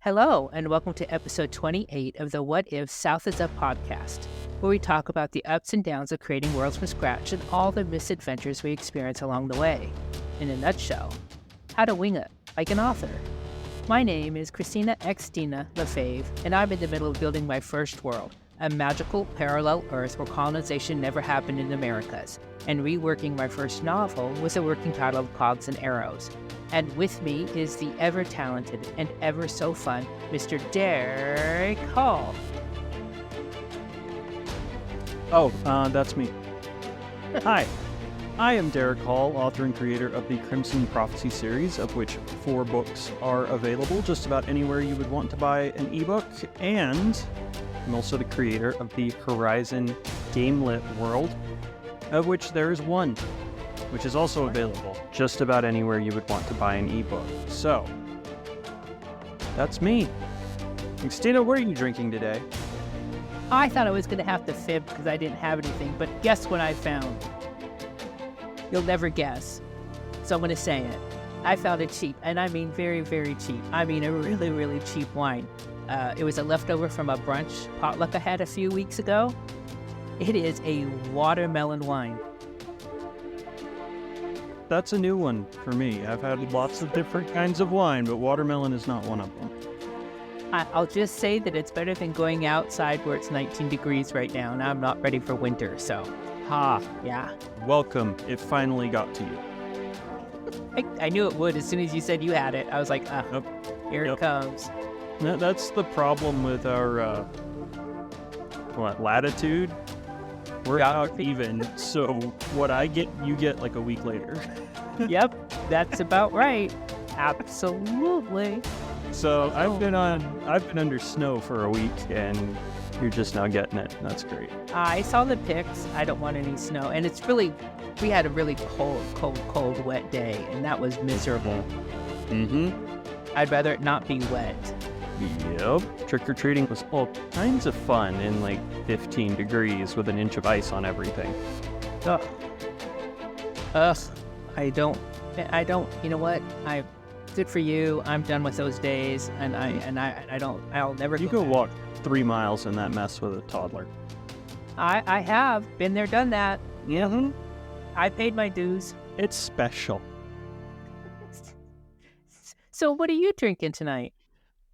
Hello, and welcome to episode 28 of the What If South is Up podcast, where we talk about the ups and downs of creating worlds from scratch and all the misadventures we experience along the way. In a nutshell, how to wing it like an author. My name is Derrick and Xtina Lefebvre, and I'm in the middle of building my first world, a magical parallel Earth where colonization never happened in the Americas, and reworking my first novel with a working title of Cogs and Arrows. And with me is the ever-talented and ever-so-fun Mr. Derrick Hall. That's me. Hi, I am Derrick Hall, author and creator of the Crimson Prophecy series, of which 4 books are available just about anywhere you would want to buy an ebook, and I'm also the creator of the Horizon Gamelit world, of which there is 1, which is also available just about anywhere you would want to buy an ebook. So, that's me. Xtina, what are you drinking today? I thought I was going to have to fib because I didn't have anything, but guess what I found? You'll never guess. So I'm going to say it. I found it cheap, and I mean very, very cheap. I mean a really, really cheap wine. It was a leftover from a brunch potluck I had a few weeks ago. It is a watermelon wine. That's a new one for me. I've had lots of different kinds of wine, but watermelon is not one of them. I'll just say that it's better than going outside where it's 19 degrees right now, and I'm not ready for winter, so. Yeah. Welcome. It finally got to you. I knew it would as soon as you said you had it. I was like, Here it comes. That's the problem with our, latitude? We're out even, so what I get, you get like a week later. Yep, that's about right. Absolutely. So I've been under snow for a week, and you're just now getting it. That's great. I saw the pics. I don't want any snow, and we had a really cold, wet day, and that was miserable. Mm-hmm. I'd rather it not be wet. Yep. Trick-or-treating was all kinds of fun in like 15 degrees with an inch of ice on everything. Ugh. I don't, you know what? Good for you. I'm done with those days, and I'll never You go walk 3 miles in that mess with a toddler. I have been there, done that. Mm-hmm. I paid my dues. It's special. So what are you drinking tonight?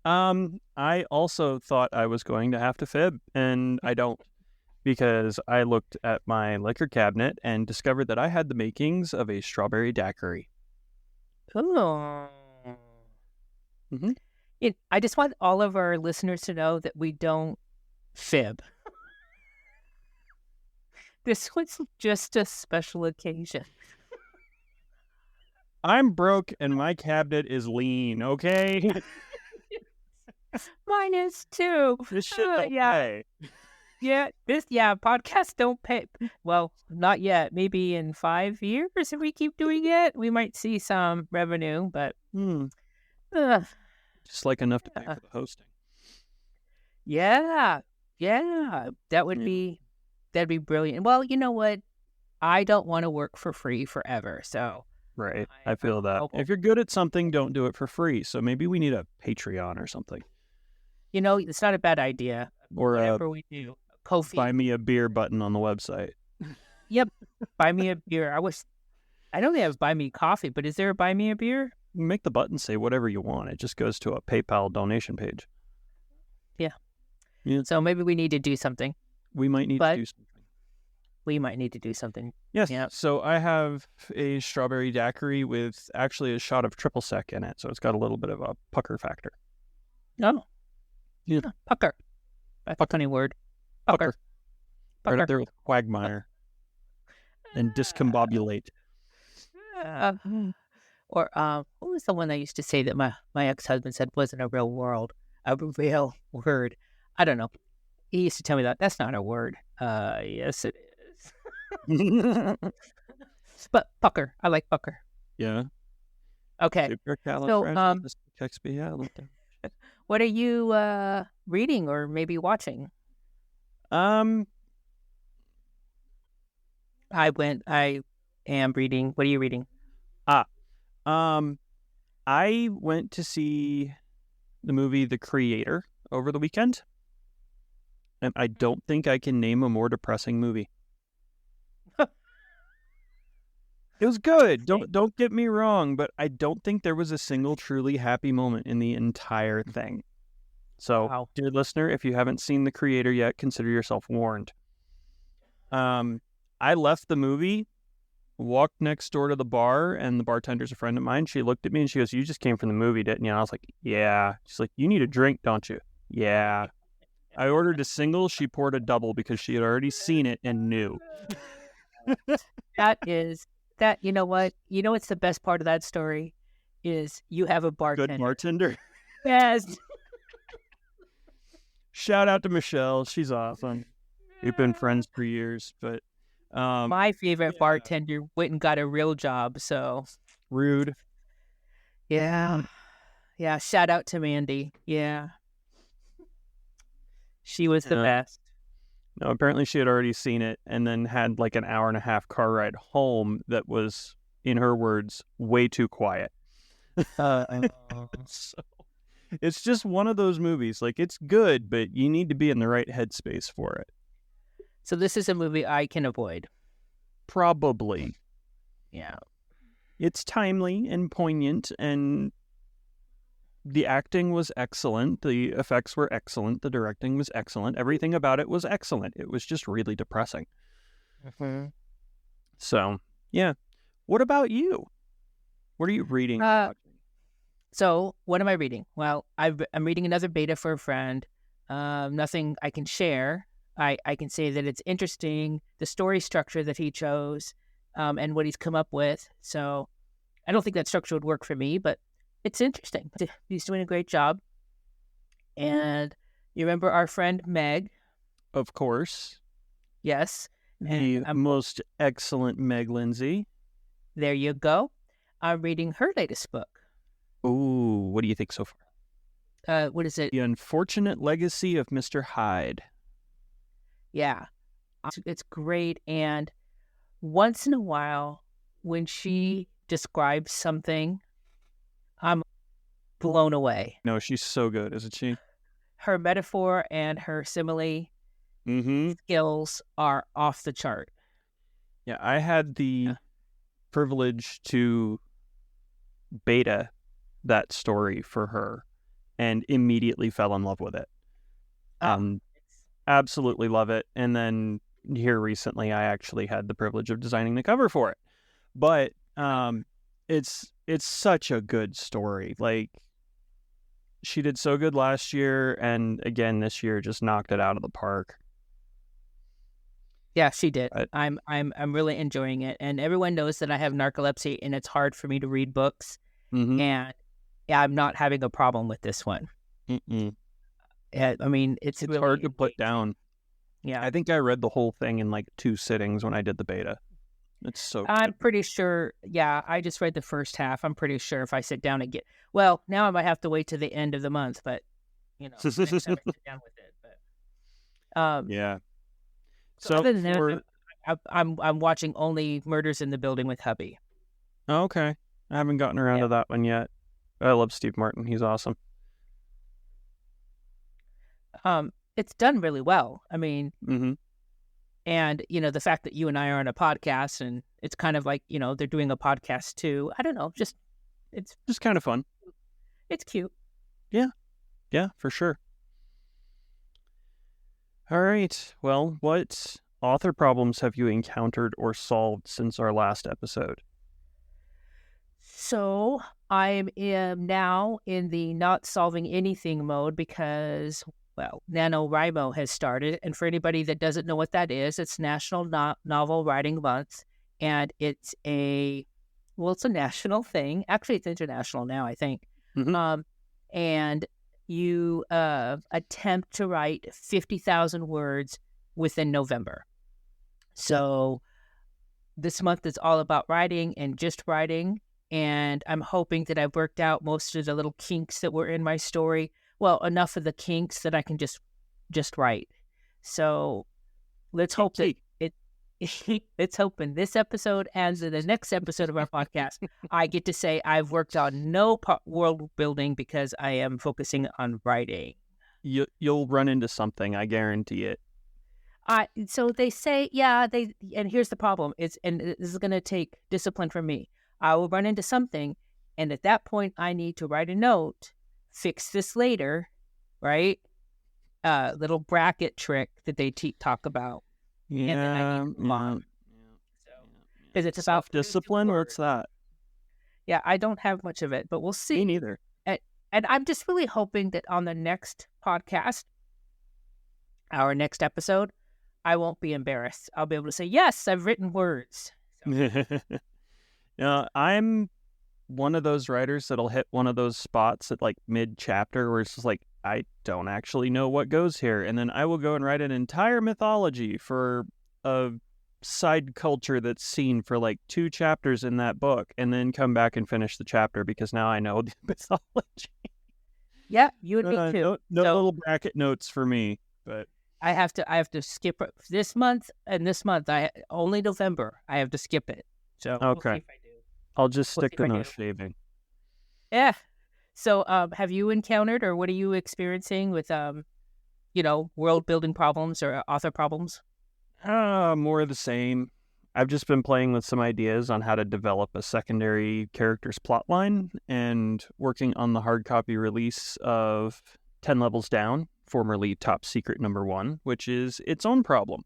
I also thought I was going to have to fib, and I don't, because I looked at my liquor cabinet and discovered that I had the makings of a strawberry daiquiri. Oh. Mm-hmm. I just want all of our listeners to know that we don't fib. This was just a special occasion. I'm broke and my cabinet is lean, okay? Mine is too. This shit don't pay. Podcasts don't pay. Well, not yet. Maybe in 5 years, if we keep doing it, we might see some revenue, but... Just like enough to pay for the hosting. Yeah. That'd be brilliant. Well, you know what? I don't want to work for free forever, so... Right, I feel that. If you're good at something, don't do it for free. So maybe we need a Patreon or something. You know, it's not a bad idea. Or whatever we do. Ko-fi. Buy me a beer button on the website. Yep. Buy me a beer. I know they have buy me coffee, but is there a buy me a beer? Make the button say whatever you want. It just goes to a PayPal donation page. Yeah. Yeah. So maybe we need to do something. We might need to do something. We might need to do something. Yes. Yep. So I have a strawberry daiquiri with actually a shot of triple sec in it. So it's got a little bit of a pucker factor. Oh. Yeah. Pucker. That's a funny word. Pucker. Right up there with quagmire. And discombobulate. Or what was the one I used to say that my ex-husband said wasn't a real word? A real word. I don't know. He used to tell me that. That's not a word. Yes, it is. But pucker. I like pucker. Yeah. Okay. So, what are you reading or maybe watching? I am reading. What are you reading? I went to see the movie The Creator over the weekend, and I don't think I can name a more depressing movie. It was good. Don't get me wrong, but I don't think there was a single truly happy moment in the entire thing. So, Wow. dear listener, if you haven't seen The Creator yet, consider yourself warned. I left the movie, walked next door to the bar, and the bartender's a friend of mine. She looked at me and she goes, "You just came from the movie, didn't you?" And I was like, "Yeah." She's like, "You need a drink, don't you?" "Yeah." I ordered a single. She poured a double because she had already seen it and knew. You know what? You know what's the best part of that story? Is you have a bartender. Good bartender. Yes. Shout out to Michelle. She's awesome. We've been friends for years, but my favorite bartender went and got a real job, so rude. Yeah. Shout out to Mandy. Yeah. She was the best. No, apparently she had already seen it and then had like an hour and a half car ride home that was, in her words, way too quiet. So it's just one of those movies. Like, it's good, but you need to be in the right headspace for it. So this is a movie I can avoid. Probably. Yeah. It's timely and poignant, and the acting was excellent. The effects were excellent. The directing was excellent. Everything about it was excellent. It was just really depressing. Mm-hmm. So, yeah. What about you? What are you reading? So, what am I reading? Well, I'm reading another beta for a friend. Nothing I can share. I can say that it's interesting, the story structure that he chose, and what he's come up with. So, I don't think that structure would work for me, but it's interesting. He's doing a great job. And you remember our friend Meg? Of course. Yes. The most excellent Meg Lindsay. There you go. I'm reading her latest book. Ooh, what do you think so far? What is it? The Unfortunate Legacy of Mr. Hyde. Yeah. It's great. And once in a while, when she describes something, I'm blown away. No, she's so good, isn't she? Her metaphor and her simile skills are off the chart. Yeah, I had the privilege to beta that story for her and immediately fell in love with it. Absolutely love it. And then here recently, I actually had the privilege of designing the cover for it. But it's such a good story. Like, she did so good last year, and again this year just knocked it out of the park. Yeah, she did. I'm really enjoying it, and everyone knows that I have narcolepsy, and it's hard for me to read books. Mm-hmm. And yeah, I'm not having a problem with this one. I mean, it's really hard to put down. Yeah, I think I read the whole thing in like 2 sittings when I did the beta. It's so good. I'm pretty sure. Yeah, I just read the first half. I'm pretty sure if I sit down and well, now I might have to wait to the end of the month, but next time I sit down with it. But yeah. So other than that, I'm watching only Murders in the Building with hubby. Okay, I haven't gotten around to that one yet. I love Steve Martin. He's awesome. It's done really well. I mean, and the fact that you and I are on a podcast, and it's kind of like they're doing a podcast too. I don't know, it's just kind of fun. It's cute. Yeah, for sure. All right. Well, what author problems have you encountered or solved since our last episode? So I am now in the not solving anything mode because, well, NaNoWriMo has started. And for anybody that doesn't know what that is, it's National Novel Writing Month. And it's a national thing. Actually, it's international now, I think. And you attempt to write 50,000 words within November. So this month is all about writing and just writing. And I'm hoping that I've worked out most of the little kinks that were in my story. Well, enough of the kinks that I can just write. So let's hope that let's hope in this episode and in the next episode of our podcast, I get to say I've worked on no world building because I am focusing on writing. You'll run into something, I guarantee it. So they say, and here's the problem. And this is going to take discipline from me. I will run into something, and at that point, I need to write a note, fix this later, right? Little bracket trick that they talk about. Yeah, and then I need to move on. Because it's about discipline. What's that? Yeah, I don't have much of it, but we'll see. Me neither. And I'm just really hoping that on the next podcast, our next episode, I won't be embarrassed. I'll be able to say, yes, I've written words. So. I'm one of those writers that'll hit one of those spots at like mid-chapter where it's just like, I don't actually know what goes here. And then I will go and write an entire mythology for a side culture that's seen for like 2 chapters in that book, and then come back and finish the chapter because now I know the mythology. Yeah, you and me too. No little bracket notes for me, but I have to skip this month, and this month only November. I have to skip it. So okay, we'll see if I do. I'll just stick to no shaving. Yeah. So, have you encountered, or what are you experiencing with, world building problems or author problems? More of the same. I've just been playing with some ideas on how to develop a secondary character's plotline and working on the hard copy release of 10 Levels Down, formerly Top Secret #1, which is its own problem.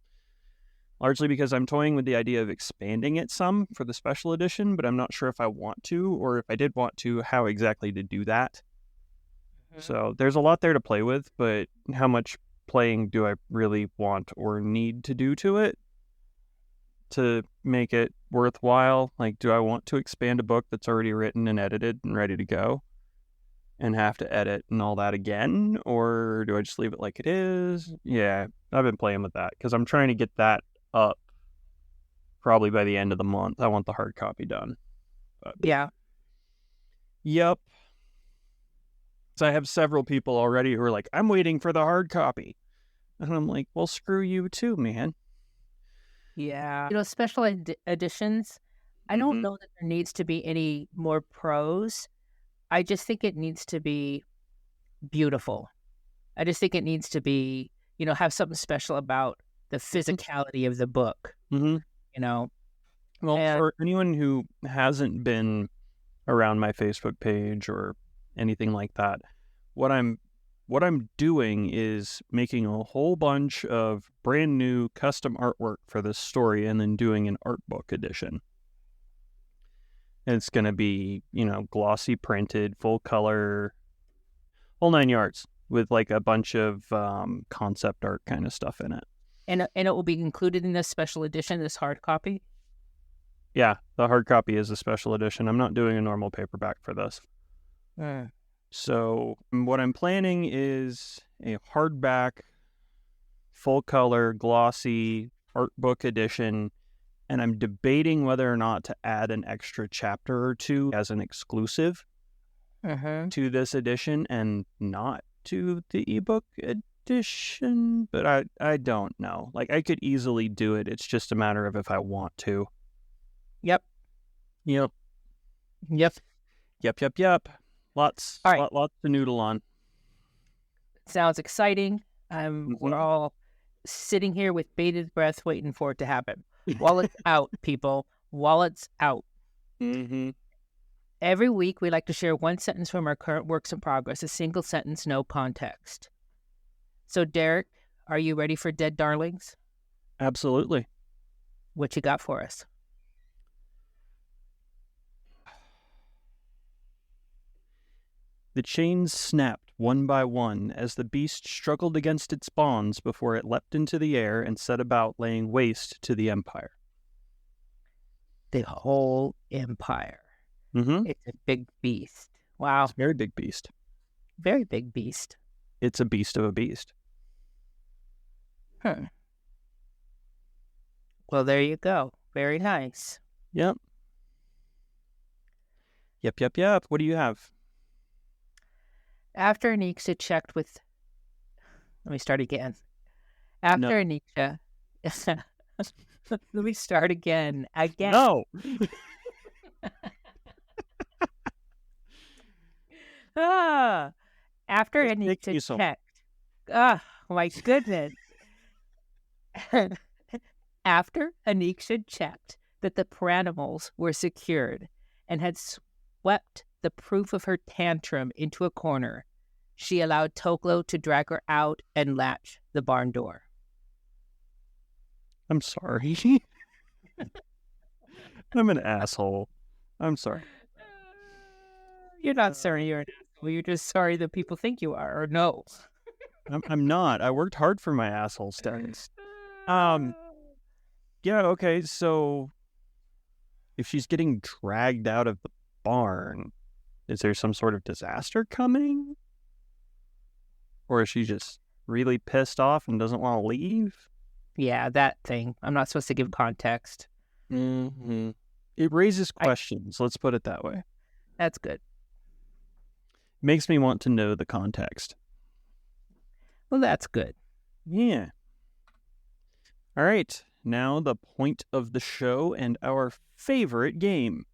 Largely because I'm toying with the idea of expanding it some for the special edition, but I'm not sure if I want to, or if I did want to, how exactly to do that. Mm-hmm. So there's a lot there to play with, but how much playing do I really want or need to do to it to make it worthwhile? Like, do I want to expand a book that's already written and edited and ready to go and have to edit and all that again? Or do I just leave it like it is? Yeah, I've been playing with that because I'm trying to get that up probably by the end of the month. I want the hard copy done. But, yeah. Yep. So I have several people already who are like, I'm waiting for the hard copy. And I'm like, well, screw you too, man. Yeah. Special editions, I don't know that there needs to be any more prose. I just think it needs to be beautiful. I just think it needs to be, have something special about the physicality of the book, Well, for anyone who hasn't been around my Facebook page or anything like that, what I'm doing is making a whole bunch of brand new custom artwork for this story and then doing an art book edition. And it's going to be, glossy printed, full color, whole 9 yards with like a bunch of concept art kind of stuff in it. And it will be included in this special edition, this hard copy? Yeah, the hard copy is a special edition. I'm not doing a normal paperback for this. So what I'm planning is a hardback, full color, glossy art book edition, and I'm debating whether or not to add an extra chapter or 2 as an exclusive to this edition and not to the ebook edition, but I don't know. Like, I could easily do it. It's just a matter of if I want to. Yep. Lots to noodle on. Sounds exciting. We're all sitting here with bated breath waiting for it to happen. Wallets out, people. Wallets out. Every week, we like to share one sentence from our current works in progress, a single sentence, no context. So, Derrick, are you ready for Dead Darlings? Absolutely. What you got for us? The chains snapped one by one as the beast struggled against its bonds before it leapt into the air and set about laying waste to the empire. The whole empire. It's a big beast. Wow. It's a very big beast. Very big beast. It's a beast of a beast. Well, there you go. Very nice. Yep. What do you have? After Anisha checked with... Let me start again. After Anisha... Let me start again. No. After It's taking you Anisha so. checked. Oh, my goodness. After Anisha checked that the pranimals were secured and had swept the proof of her tantrum into a corner, she allowed Toklo to drag her out and latch the barn door. I'm sorry. I'm an asshole. I'm sorry. You're not sorry you're an asshole. You're just sorry that people think you are, or no. I'm not. I worked hard for my asshole status. Yeah, okay, so if she's getting dragged out of the barn, is there some sort of disaster coming? Or is she just really pissed off and doesn't want to leave? Yeah, that thing. I'm not supposed to give context. Mm-hmm. It raises questions, let's put it that way. That's good. Makes me want to know the context. Well, that's good. Yeah. All right, now the point of the show and our favorite game.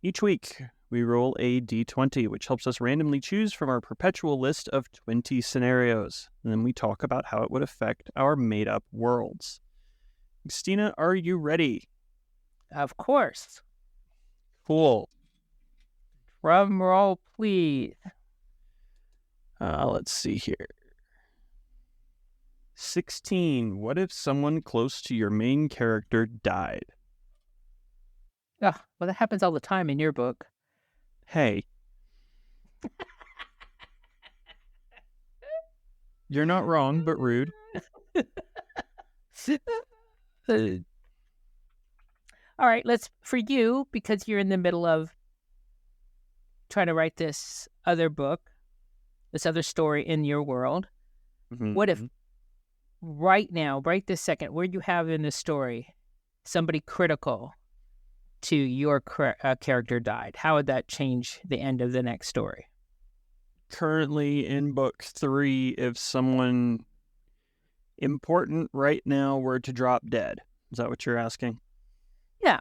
Each week, we roll a d20, which helps us randomly choose from our perpetual list of 20 scenarios. And then we talk about how it would affect our made-up worlds. Xtina, are you ready? Of course. Cool. Drum roll, please. Let's see here. 16. What if someone close to your main character died? Oh, well, that happens all the time in your book. Hey. You're not wrong, but rude. All right, for you, because you're in the middle of trying to write this other book, this other story in your world, what if right now, right this second, where you have in the story somebody critical to your character died? How would that change the end of the next story? Currently in book 3, if someone important right now were to drop dead. Is that what you're asking? Yeah.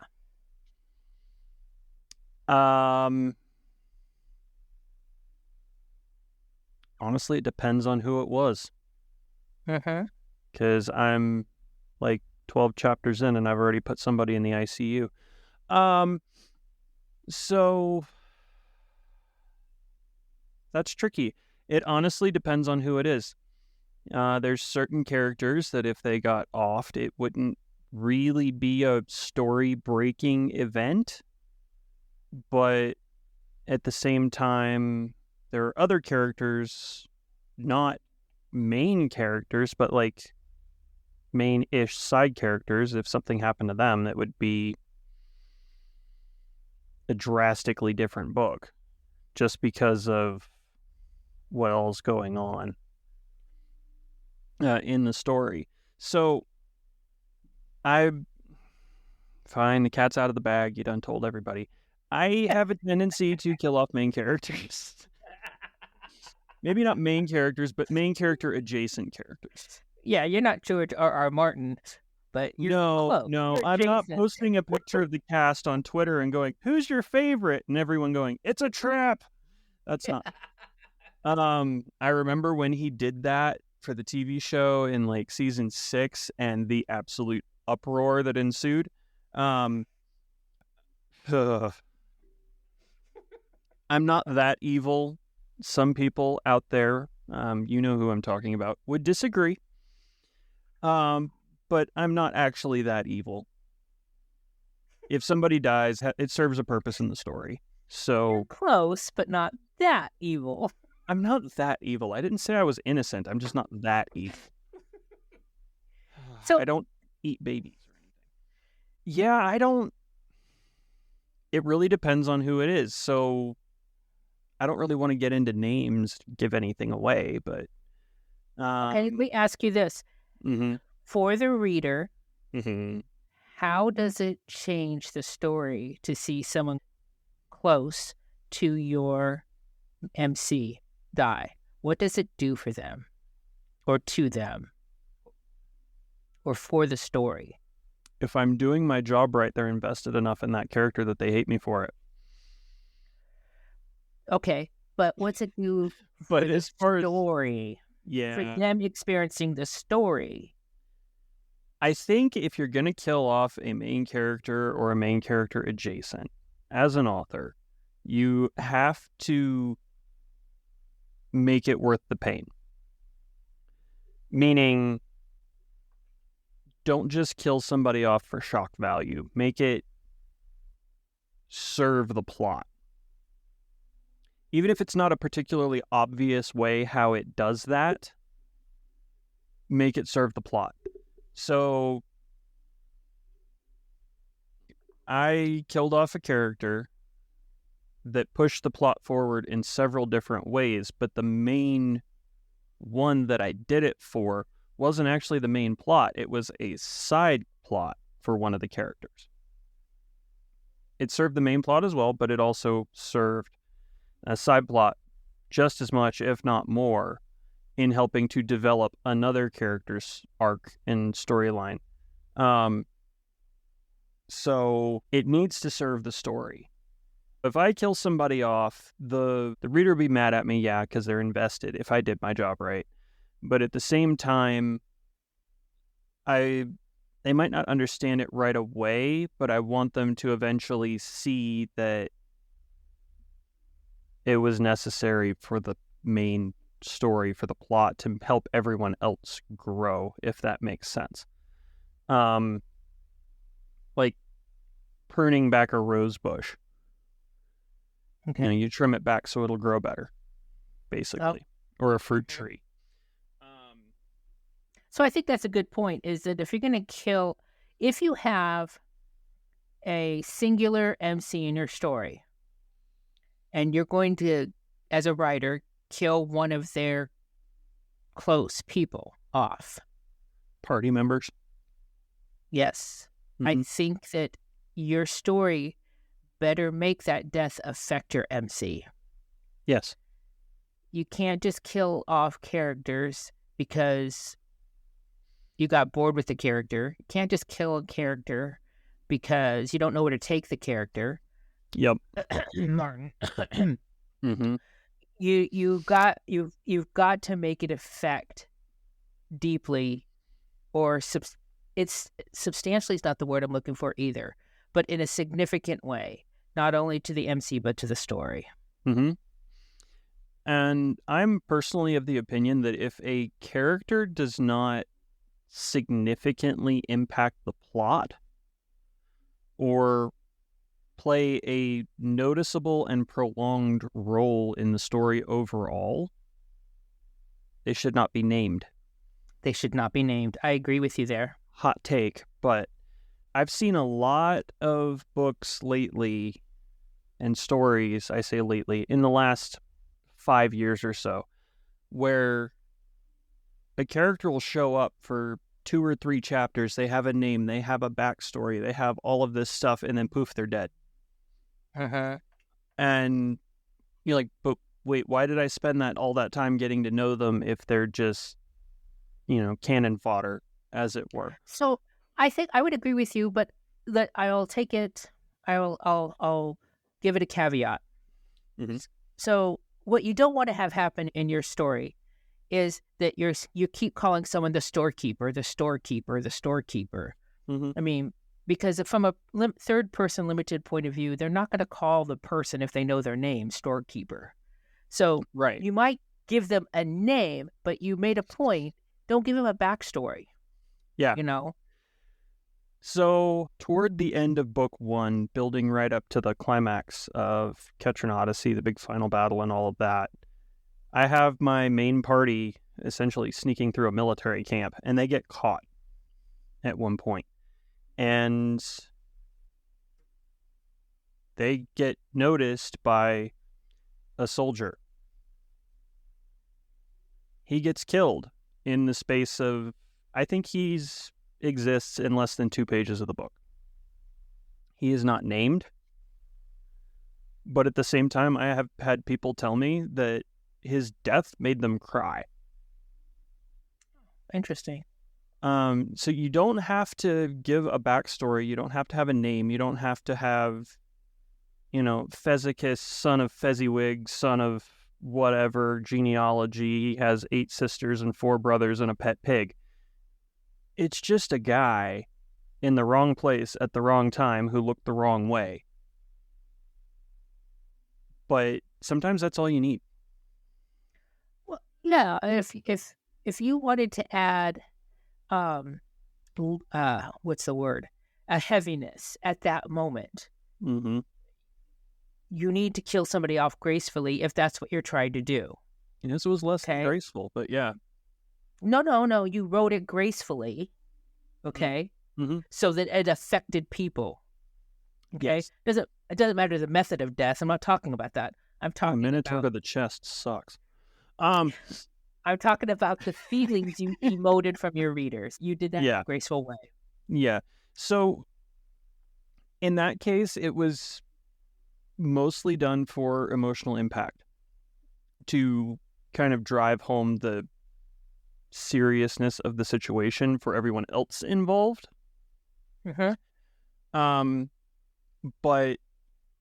Honestly, it depends on who it was. Because I'm like 12 chapters in and I've already put somebody in the ICU. So that's tricky. It honestly depends on who it is. There's certain characters that if they got offed, it wouldn't really be a story-breaking event. But at the same time, there are other characters, not main characters, but like main-ish side characters. If something happened to them, that would be a drastically different book just because of what all's going on in the story. So fine, the cat's out of the bag. You done told everybody. I have a tendency to kill off main characters. Maybe not main characters, but main character adjacent characters. Yeah, you're not George R.R. Martin, but you're close. No, I'm not posting a picture of the cast on Twitter and going, "Who's your favorite?" and everyone going, "It's a trap." That's not. I remember when he did that for the TV show in like season 6 and the absolute uproar that ensued. I'm not that evil. Some people out there, you know who I'm talking about, would disagree. But I'm not actually that evil. If somebody dies, it serves a purpose in the story. So you're close, but not that evil. I'm not that evil. I didn't say I was innocent. I'm just not that evil. So I don't eat babies or anything. Yeah, I don't. It really depends on who it is. So I don't really want to get into names, give anything away, but... okay, let me ask you this. For the reader, how does it change the story to see someone close to your MC die? What does it do for them? Or to them? Or for the story? If I'm doing my job right, they're invested enough in that character that they hate me for it. Okay, but what's it do for But the as far as story? For yeah, them experiencing the story. I think if you're gonna kill off a main character or a main character adjacent, as an author, you have to make it worth the pain. Meaning, don't just kill somebody off for shock value. Make it serve the plot. Even if it's not a particularly obvious way how it does that, make it serve the plot. So, I killed off a character that pushed the plot forward in several different ways, but the main one that I did it for wasn't actually the main plot. It was a side plot for one of the characters. It served the main plot as well, but it also served a side plot just as much, if not more, in helping to develop another character's arc and storyline. So it needs to serve the story. If I kill somebody off, the reader will be mad at me, yeah, because they're invested if I did my job right. But at the same time, they might not understand it right away, but I want them to eventually see that it was necessary for the main story, for the plot, to help everyone else grow, if that makes sense. Like pruning back a rose bush. Okay. You trim it back so it'll grow better, basically. Or a fruit tree. So I think that's a good point, is that if you're going to kill, if you have a singular MC in your story, and you're going to, as a writer, kill one of their close people off. Party members. Yes. I think that your story better make that death affect your MC. Yes. You can't just kill off characters because you got bored with the character. You can't just kill a character because you don't know where to take the character. Yep. Martin. You've got to make it affect deeply, or it's substantially is not the word I'm looking for either, but in a significant way, not only to the MC but to the story. And I'm personally of the opinion that if a character does not significantly impact the plot or play a noticeable and prolonged role in the story overall, they should not be named. They should not be named. I agree with you there. Hot take, but I've seen a lot of books lately and stories, I say lately, in the last 5 years or so, where a character will show up for 2 or 3 chapters, they have a name, they have a backstory, they have all of this stuff, and then poof, they're dead. And you're like, but wait, why did I spend all that time getting to know them if they're just, cannon fodder, as it were? So I think I would agree with you, but I'll take it. I'll give it a caveat. So what you don't want to have happen in your story is that you keep calling someone the storekeeper, the storekeeper, the storekeeper. I mean, because from a third-person limited point of view, they're not going to call the person, if they know their name, storekeeper. So right. You might give them a name, but you made a point. Don't give them a backstory. Yeah. So toward the end of book 1, building right up to the climax of Ketron Odyssey, the big final battle and all of that, I have my main party essentially sneaking through a military camp, and they get caught at one point. And they get noticed by a soldier. He gets killed in the space of, I think exists in less than 2 pages of the book. He is not named, but at the same time, I have had people tell me that his death made them cry. Interesting. So you don't have to give a backstory. You don't have to have a name. You don't have to have, Fezzikus, son of Fezziwig, son of whatever genealogy. He has 8 sisters and 4 brothers and a pet pig. It's just a guy in the wrong place at the wrong time who looked the wrong way. But sometimes that's all you need. Well, yeah. If you wanted to add, what's the word? A heaviness at that moment. Mm-hmm. You need to kill somebody off gracefully if that's what you're trying to do. Yes, it was less than graceful, but yeah. No. You wrote it gracefully, okay? Mm-hmm. So that it affected people. Okay? Yes. It doesn't matter the method of death. I'm not talking about that. I'm talking Minotaur about to the chest sucks. I'm talking about the feelings you emoted from your readers. You did that in a graceful way. Yeah. So in that case, it was mostly done for emotional impact, to kind of drive home the seriousness of the situation for everyone else involved. Mm-hmm. But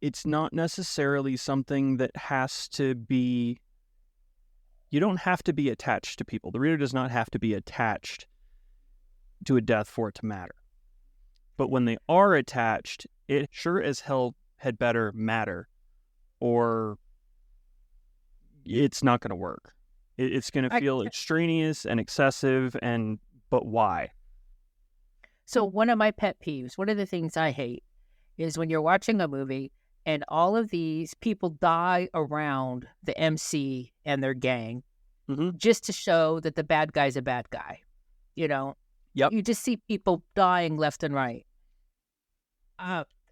it's not necessarily something that has to be... You don't have to be attached to people. The reader does not have to be attached to a death for it to matter. But when they are attached, it sure as hell had better matter, or it's not going to work. It's going to feel extraneous and excessive, but why? So one of my pet peeves, one of the things I hate, is when you're watching a movie and all of these people die around the MC and their gang, just to show that the bad guy's a bad guy. Yep. You just see people dying left and right.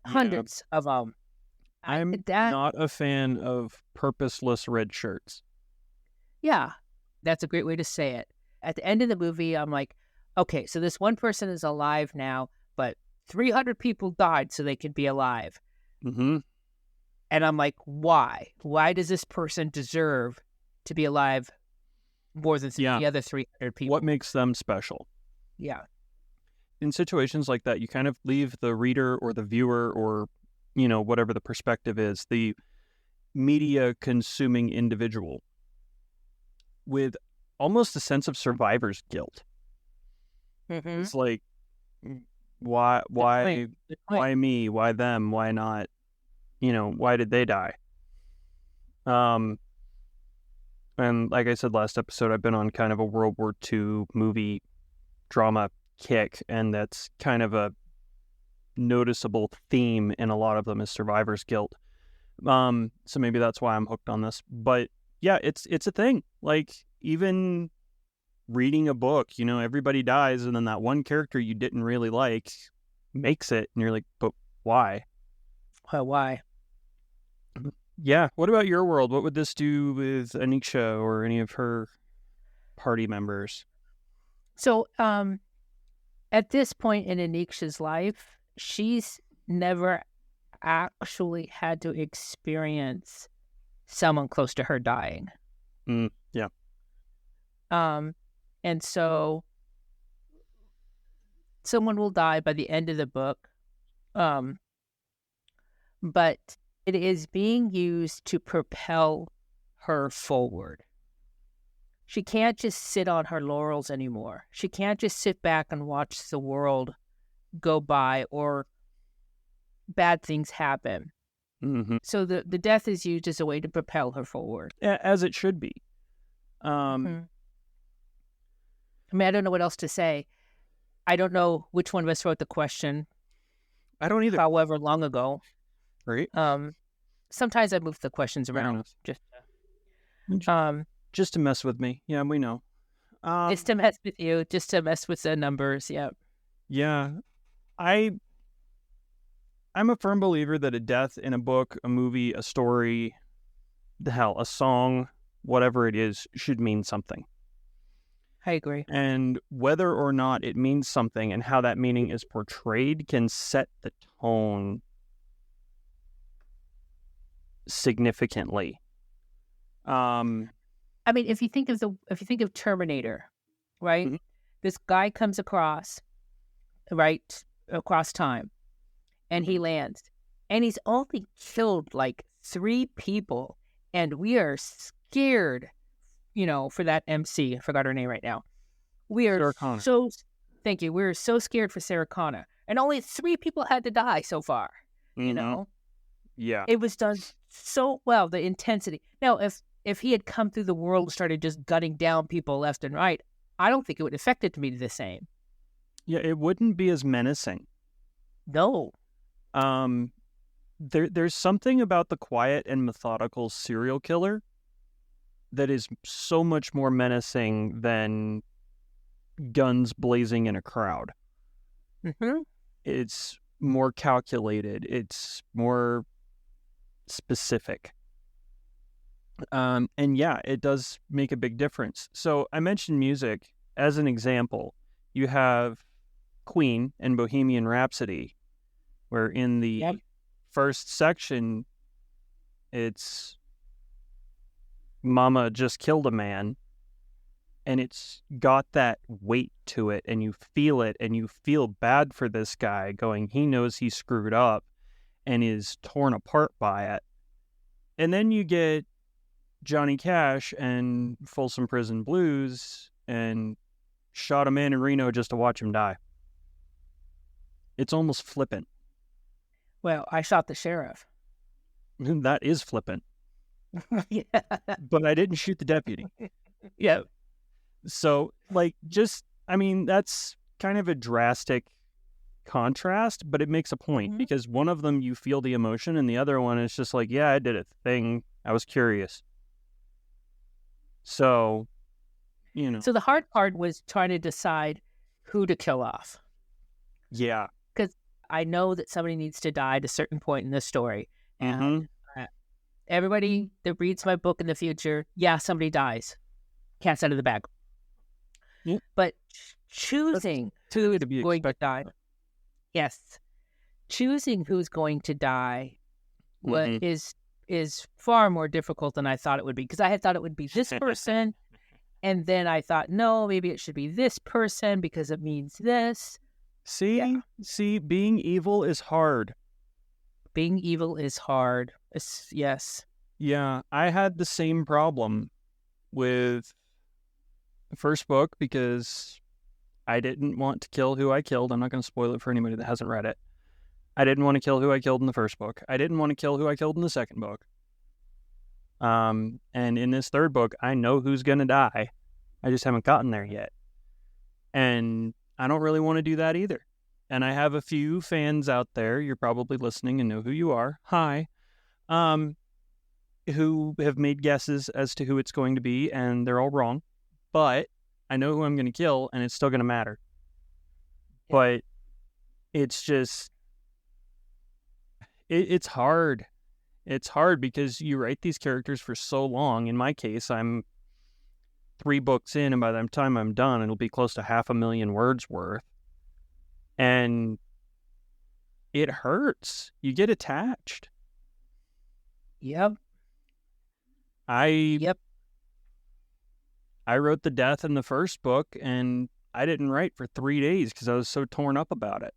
Hundreds of them. I'm not a fan of purposeless red shirts. Yeah, that's a great way to say it. At the end of the movie, I'm like, okay, so this one person is alive now, but 300 people died so they could be alive. Mm-hmm. And I'm like, why? Why does this person deserve to be alive more than the other 300 people? What makes them special? Yeah. In situations like that, you kind of leave the reader or the viewer or, whatever the perspective is, the media consuming individual, with almost a sense of survivor's guilt. Mm-hmm. It's like, why me? Why them? Why not? Why did they die? And like I said last episode, I've been on kind of a World War II movie drama kick, and that's kind of a noticeable theme in a lot of them is survivor's guilt. So maybe that's why I'm hooked on this. But yeah, it's a thing. Like, even reading a book, everybody dies, and then that one character you didn't really like makes it, and you're like, but why? Why? Yeah. What about your world? What would this do with Anisha or any of her party members? So, at this point in Anisha's life, she's never actually had to experience someone close to her dying. Yeah. And so someone will die by the end of the book. But it is being used to propel her forward. She can't just sit on her laurels anymore. She can't just sit back and watch the world go by or bad things happen. Mm-hmm. So the death is used as a way to propel her forward. As it should be. I mean, I don't know what else to say. I don't know which one of us wrote the question. I don't either. However long ago. Right. Sometimes I move the questions around just to mess with me. Yeah, we know. Just to mess with you, just to mess with the numbers. Yeah. Yeah. I'm a firm believer that a death in a book, a movie, a story, a song, whatever it is, should mean something. I agree. And whether or not it means something and how that meaning is portrayed can set the tone significantly. I mean, if you think of Terminator, right? Mm-hmm. This guy comes across, right, across time, and he lands. And he's only killed like 3 people. And we are scared, for that MC. I forgot her name right now. We are Sarah Connor. Thank you. We were so scared for Sarah Connor. And only 3 people had to die so far, Yeah. It was done so well, the intensity. Now, if he had come through the world and started just gunning down people left and right, I don't think it would have affected me the same. Yeah, it wouldn't be as menacing. No. There's something about the quiet and methodical serial killer that is so much more menacing than guns blazing in a crowd. Mm-hmm. It's more calculated. It's more specific. And yeah, it does make a big difference. So I mentioned music as an example. You have Queen and Bohemian Rhapsody, where in the first section, it's Mama just killed a man, and it's got that weight to it, and you feel it, and you feel bad for this guy going, he knows he screwed up and is torn apart by it. And then you get Johnny Cash and Folsom Prison Blues and shot a man in Reno just to watch him die. It's almost flippant. Well, I shot the sheriff. That is flippant. Yeah. But I didn't shoot the deputy. Yeah. So, that's kind of a drastic contrast, but it makes a point because one of them you feel the emotion and the other one is just like, yeah, I did a thing. I was curious. So, So the hard part was trying to decide who to kill off. Yeah. Because I know that somebody needs to die at a certain point in the story. And everybody that reads my book in the future, somebody dies. Cat's out of the bag. Yeah. But choosing who's going to die. Yes. Choosing who's going to die is far more difficult than I thought it would be. Because I had thought it would be this person. And then I thought, no, maybe it should be this person because it means this. See, being evil is hard. Being evil is hard. Yes. Yeah, I had the same problem with the first book because I didn't want to kill who I killed. I'm not going to spoil it for anybody that hasn't read it. I didn't want to kill who I killed in the first book. I didn't want to kill who I killed in the second book. And in this third book, I know who's going to die. I just haven't gotten there yet. And I don't really want to do that either. And I have a few fans out there, you're probably listening and know who you are. Hi. Who have made guesses as to who it's going to be, and they're all wrong. But I know who I'm going to kill, and it's still going to matter. Yeah. But it's just... It's hard. It's hard because you write these characters for so long. In my case, I'm 3 books in, and by the time I'm done, it'll be close to 500,000 words worth. And it hurts. You get attached. Yep. I wrote the death in the first book, and I didn't write for 3 days because I was so torn up about it.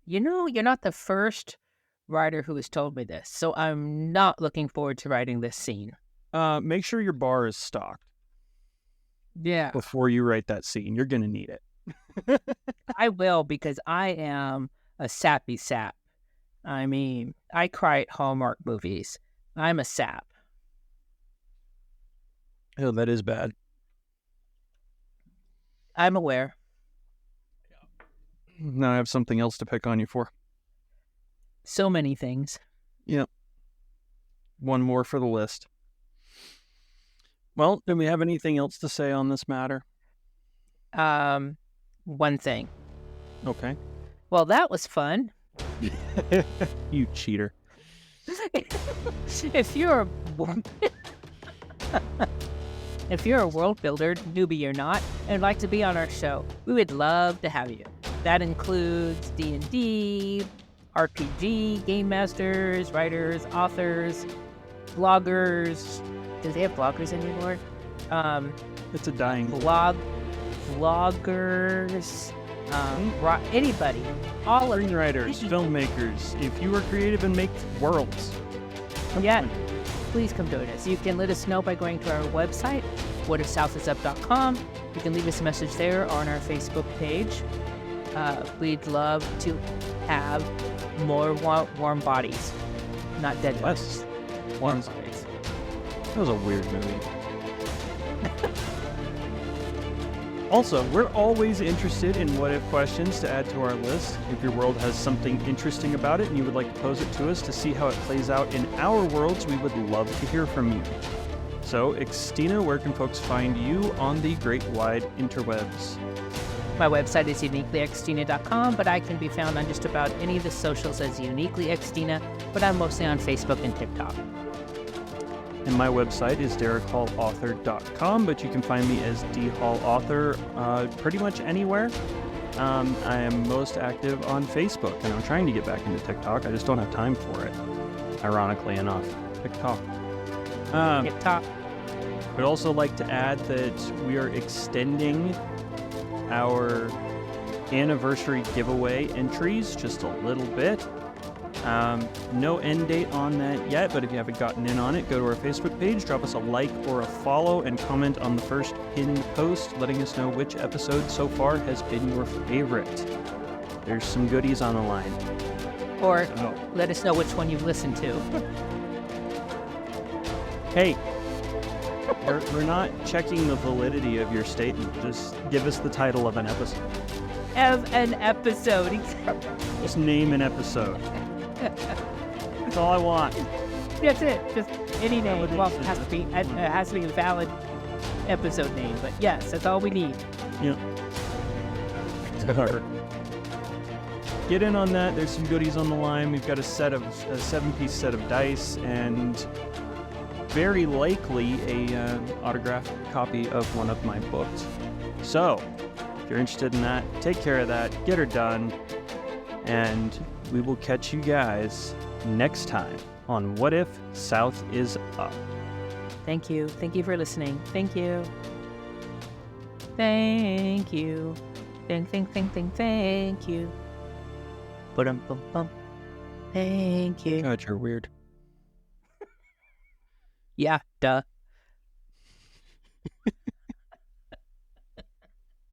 You're not the first writer who has told me this, so I'm not looking forward to writing this scene. Make sure your bar is stocked. Yeah. Before you write that scene. You're going to need it. I will, because I am a sappy sap. I mean, I cry at Hallmark movies. I'm a sap. Oh, that is bad. I'm aware. Now I have something else to pick on you for. So many things. Yep. One more for the list. Well, do we have anything else to say on this matter? One thing. Okay. Well, that was fun. You cheater. If you're a world builder, newbie or not, and would like to be on our show, we would love to have you. That includes D&D, RPG, game masters, writers, authors, bloggers. Do they have bloggers anymore? It's a dying blog vloggers, anybody, all of you. Screenwriters, filmmakers, if you are creative and make worlds. Yeah, please come join us. You can let us know by going to our website, whatifsouthistup.com. You can leave us a message there on our Facebook page. We'd love to have more warm bodies, not dead bodies. Warm bodies. That was a weird movie. Also, we're always interested in what-if questions to add to our list. If your world has something interesting about it and you would like to pose it to us to see how it plays out in our worlds, we would love to hear from you. So, Xtina, where can folks find you on the great wide interwebs? My website is uniquelyxtina.com, but I can be found on just about any of the socials as uniquelyxtina, but I'm mostly on Facebook and TikTok. And my website is derrickhallauthor.com, but you can find me as dhallauthor pretty much anywhere. I am most active on Facebook, and I'm trying to get back into TikTok. I just don't have time for it, ironically enough. TikTok. TikTok. I'd also like to add that we are extending our anniversary giveaway entries just a little bit. No end date on that yet, but if you haven't gotten in on it, go to our Facebook page, drop us a like or a follow, and comment on the first pinned post, letting us know which episode so far has been your favorite. There's some goodies on the line. Or let us know which one you've listened to. Hey, we're not checking the validity of your statement. Just give us the title of an episode. Of an episode. Just name an episode. That's all I want. That's it. Just any name. Well, it has to be a valid episode name. But yes, that's all we need. Yeah. Get in on that. There's some goodies on the line. We've got a 7-piece set of dice, and very likely a autographed copy of one of my books. So, if you're interested in that, take care of that. Get her done. And we will catch you guys next time on What If South is Up. Thank you. Thank you for listening. Thank you. Thank you. Thank you. Ba-dum-bum-bum. Thank you. God, you're weird. Yeah, duh.